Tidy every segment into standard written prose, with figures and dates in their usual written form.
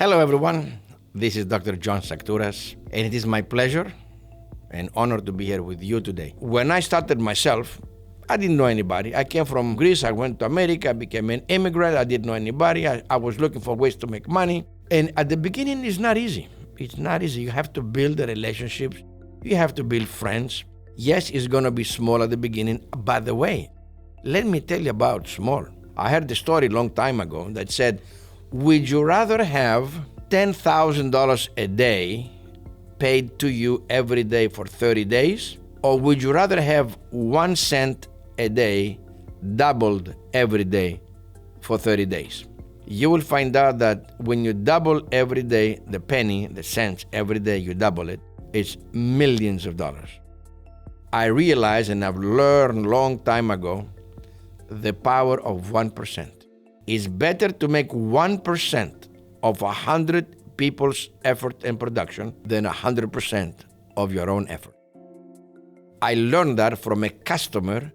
Hello everyone, this is Dr. John Sakturas, and it is my pleasure and honor to be here with you today. When I started myself, I didn't know anybody. I came from Greece, I went to America, I became an immigrant, I didn't know anybody, I was looking for ways to make money. And at the beginning, it's not easy. It's not easy. You have to build the relationships, you have to build friends. Yes, it's gonna be small at the beginning. By the way, let me tell you about small. I heard the story a long time ago that said, would you rather have $10,000 a day paid to you every day for 30 days? Or would you rather have 1 cent a day doubled every day for 30 days? You will find out that when you double every day the penny, the cents, every day you double it, it's millions of dollars. I realized, and I've learned long time ago, the power of 1%. It's better to make 1% of 100 people's effort and production than 100% of your own effort. I learned that from a customer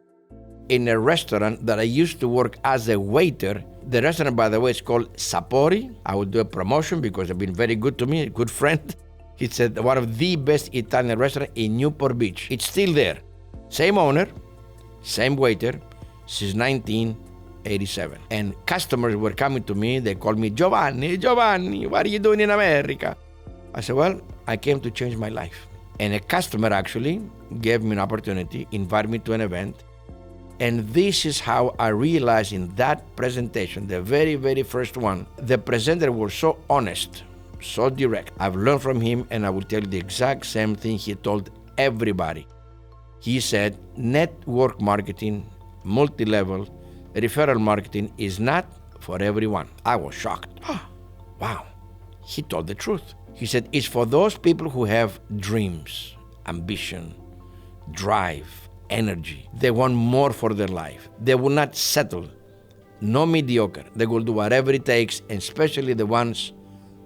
in a restaurant that I used to work as a waiter. The restaurant, by the way, is called Sapori. I will do a promotion because they've been very good to me, a good friend. It's one of the best Italian restaurants in Newport Beach. It's still there. Same owner, same waiter, since 1987. And customers were coming to me, they called me, Giovanni, what are you doing in America? I said, well, I came to change my life. And a customer actually gave me an opportunity, invited me to an event. And this is how I realized in that presentation, the very, very first one, the presenter was so honest, so direct. I've learned from him, and I will tell you the exact same thing he told everybody. He said, network marketing, multi-level, referral marketing is not for everyone. I was shocked. Oh, wow, he told the truth. He said, it's for those people who have dreams, ambition, drive, energy. They want more for their life. They will not settle. No mediocre. They will do whatever it takes, and especially the ones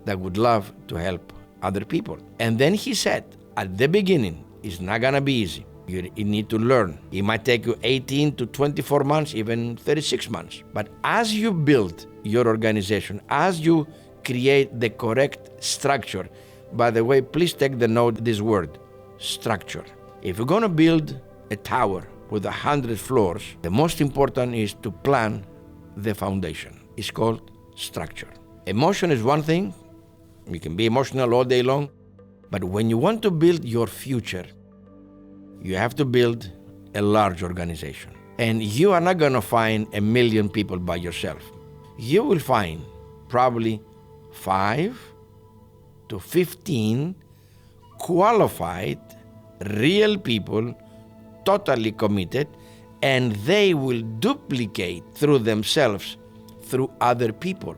that would love to help other people. And then he said, at the beginning, it's not gonna be easy. You need to learn. It might take you 18 to 24 months, even 36 months. But as you build your organization, as you create the correct structure, by the way, please take the note, this word, structure. If you're gonna build a tower with 100 floors, the most important is to plan the foundation. It's called structure. Emotion is one thing. You can be emotional all day long. But when you want to build your future, you have to build a large organization. And you are not gonna find 1 million people by yourself. You will find probably 5 to 15 qualified, real people, totally committed, and they will duplicate through themselves, through other people.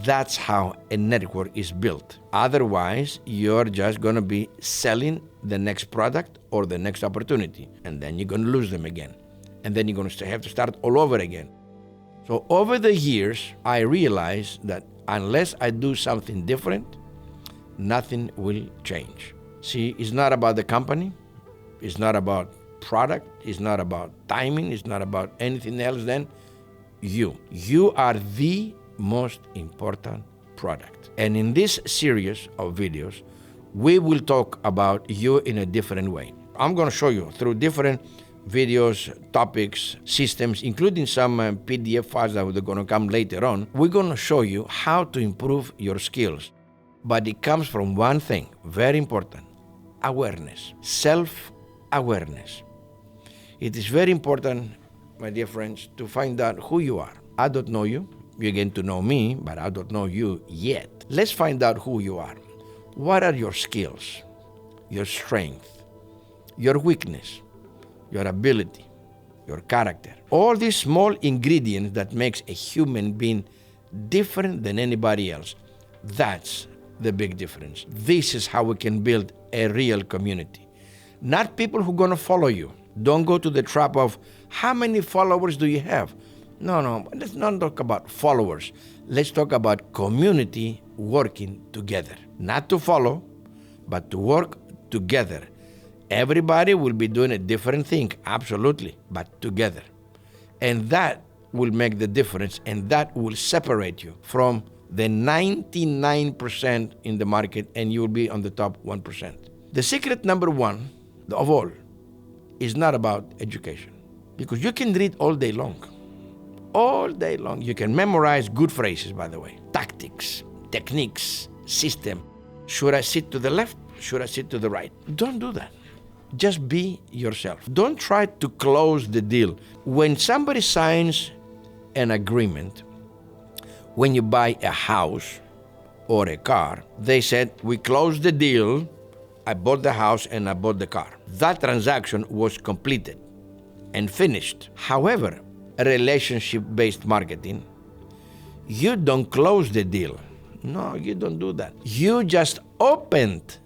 That's how a network is built. Otherwise, you're just gonna be selling the next product or the next opportunity, and then you're gonna lose them again. And then you're gonna have to start all over again. So over the years, I realized that unless I do something different, nothing will change. See, it's not about the company, it's not about product, it's not about timing, it's not about anything else than you. You are the most important product. And in this series of videos, we will talk about you in a different way. I'm gonna show you through different videos, topics, systems, including some PDF files that are gonna come later on. We're gonna show you how to improve your skills. But it comes from one thing, very important, awareness, self-awareness. It is very important, my dear friends, to find out who you are. I don't know you. You're getting to know me, but I don't know you yet. Let's find out who you are. What are your skills, your strength, your weakness, your ability, your character? All these small ingredients that makes a human being different than anybody else. That's the big difference. This is how we can build a real community. Not people who are gonna follow you. Don't go to the trap of, how many followers do you have? No, let's not talk about followers. Let's talk about community working together. Not to follow, but to work together. Everybody will be doing a different thing, absolutely, but together. And that will make the difference, and that will separate you from than 99% in the market, and you will be on the top 1%. The secret number one of all is not about education, because you can read all day long. All day long. You can memorize good phrases, by the way. Tactics, techniques, system. Should I sit to the left? Should I sit to the right? Don't do that. Just be yourself. Don't try to close the deal. When somebody signs an agreement, when you buy a house or a car, they said, we closed the deal, I bought the house and I bought the car. That transaction was completed and finished. However, relationship-based marketing, you don't close the deal. No, you don't do that. You just opened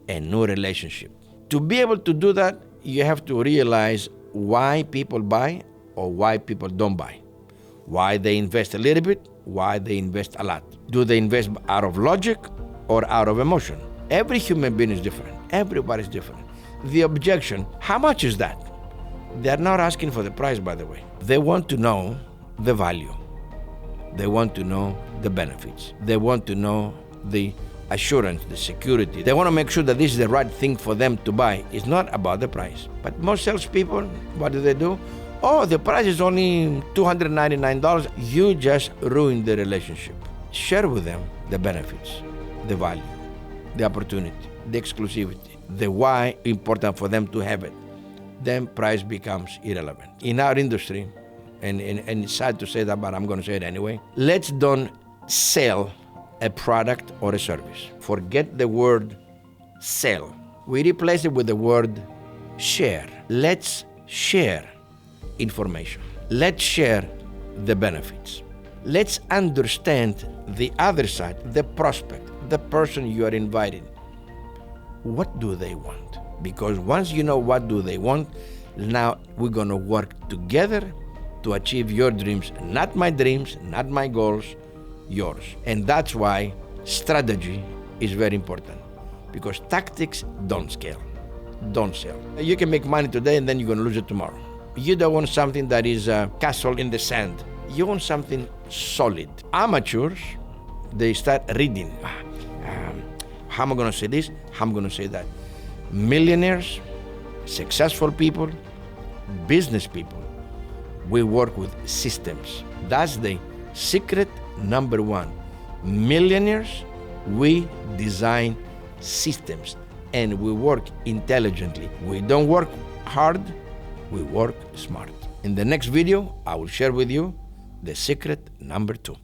a new relationship. To be able to do that, you have to realize why people buy or why people don't buy. Why they invest a little bit, why they invest a lot. Do they invest out of logic or out of emotion? Every human being is different. Everybody's different. The objection, how much is that? They're not asking for the price, by the way. They want to know the value. They want to know the benefits. They want to know the assurance, the security. They want to make sure that this is the right thing for them to buy. It's not about the price. But most salespeople, what do? Oh, the price is only $299. You just ruined the relationship. Share with them the benefits, the value, the opportunity, the exclusivity, the why important for them to have it. Then price becomes irrelevant. In our industry, and it's sad to say that, but I'm going to say it anyway, let's don't sell a product or a service. Forget the word sell. We replace it with the word share. Let's share information. Let's share the benefits. Let's understand the other side, the prospect, the person you are inviting. What do they want? Because once you know what do they want, now we're going to work together to achieve your dreams, not my dreams, not my goals, yours. And that's why strategy is very important, because tactics don't scale, don't sell. You can make money today and then you're going to lose it tomorrow. You don't want something that is a castle in the sand. You want something solid. Amateurs, they start reading. How am I going to say this? How am I going to say that? Millionaires, successful people, business people, we work with systems. That's the secret number one. Millionaires, we design systems and we work intelligently. We don't work hard, we work smart. In the next video, I will share with you the secret number 2.